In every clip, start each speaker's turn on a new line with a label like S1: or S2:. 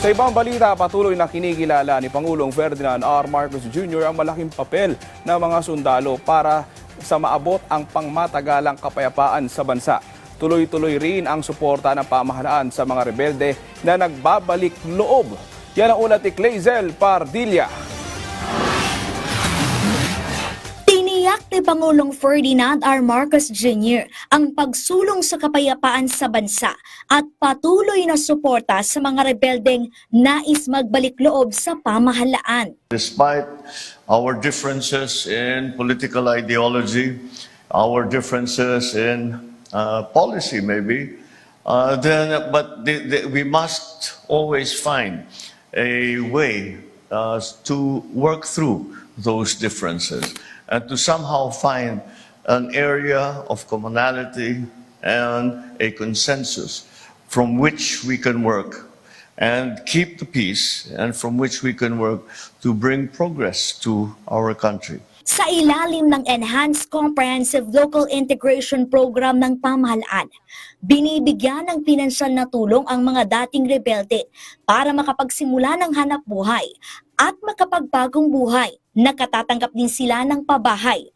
S1: Sa ibang balita, patuloy na kinikilala ni Pangulong Ferdinand R. Marcos Jr. ang malaking papel ng mga sundalo para sa maabot ang pangmatagalang kapayapaan sa bansa. Tuloy-tuloy rin ang suporta ng pamahalaan sa mga rebelde na nagbabalik loob. Yan ang ulat ni Clazel Pardilla.
S2: Tiniyak ni Pangulong Ferdinand R. Marcos Jr. ang pagsulong sa kapayapaan sa bansa at patuloy na suporta sa mga rebeldeng nais magbalik loob sa pamahalaan.
S3: Despite our differences in political ideology, our differences in policy maybe, we must always find a way to work through those differences and to somehow find an area of commonality and a consensus from which we can work and keep the peace, and from which we can work to bring progress to our country.
S2: Sa ilalim ng Enhanced Comprehensive Local Integration Program ng pamahalaan, binibigyan ng pinansyal na tulong ang mga dating rebelde para makapagsimula ng hanap buhay at makapagbagong buhay. Nakatatanggap din sila ng pabahay.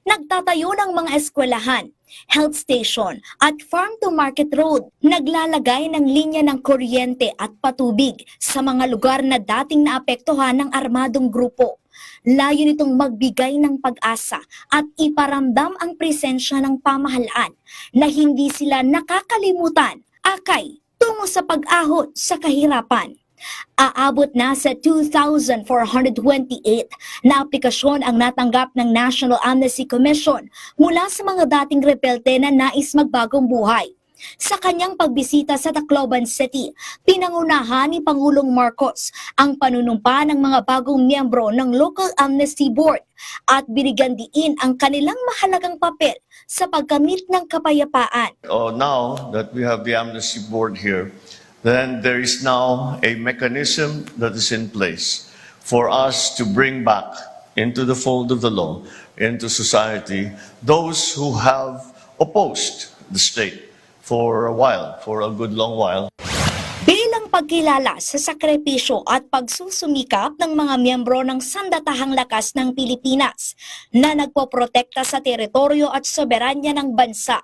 S2: Nagtatayo ng mga eskwelahan, health station at farm-to-market road. Naglalagay ng linya ng kuryente at patubig sa mga lugar na dating naapektuhan ng armadong grupo. Layo nitong magbigay ng pag-asa at iparamdam ang presensya ng pamahalaan na hindi sila nakakalimutan akay tungo sa pag-ahon sa kahirapan. Aabot na sa 2,428 na aplikasyon ang natanggap ng National Amnesty Commission mula sa mga dating rebelde na nais magbagong buhay. Sa kanyang pagbisita sa Tacloban City, pinangunahan ni Pangulong Marcos ang panunumpa ng mga bagong miyembro ng Local Amnesty Board at binigyan diin ang kanilang mahalagang papel sa pagkamit ng kapayapaan.
S3: Now that we have the Amnesty Board here, then there is now a mechanism that is in place for us to bring back into the fold of the law, into society, those who have opposed the state for a while, for a good long while.
S2: Bilang pagkilala sa sakripisyo at pagsusumikap ng mga miyembro ng Sandatahang Lakas ng Pilipinas na nagpoprotekta sa teritoryo at soberanya ng bansa,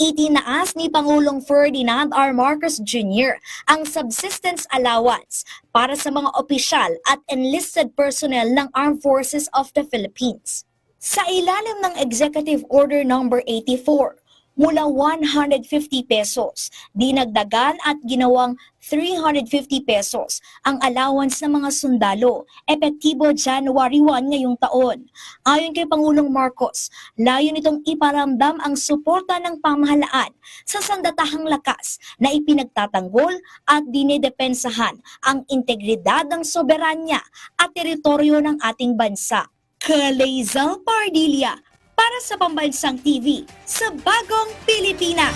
S2: itinaas ni Pangulong Ferdinand R. Marcos Jr. ang subsistence allowance para sa mga opisyal at enlisted personnel ng Armed Forces of the Philippines. Sa ilalim ng Executive Order No. 84, mula 150 pesos, dinagdagan at ginawang 350 pesos ang allowance ng mga sundalo, epektibo January 1 ngayong taon. Ayon kay Pangulong Marcos, layo nitong iparamdam ang suporta ng pamahalaan sa sandatahang lakas na ipinagtatanggol at dinedepensahan ang integridad ng soberanya at teritoryo ng ating bansa. Clazel Pardilla, para sa Pambansang TV sa Bagong Pilipinas.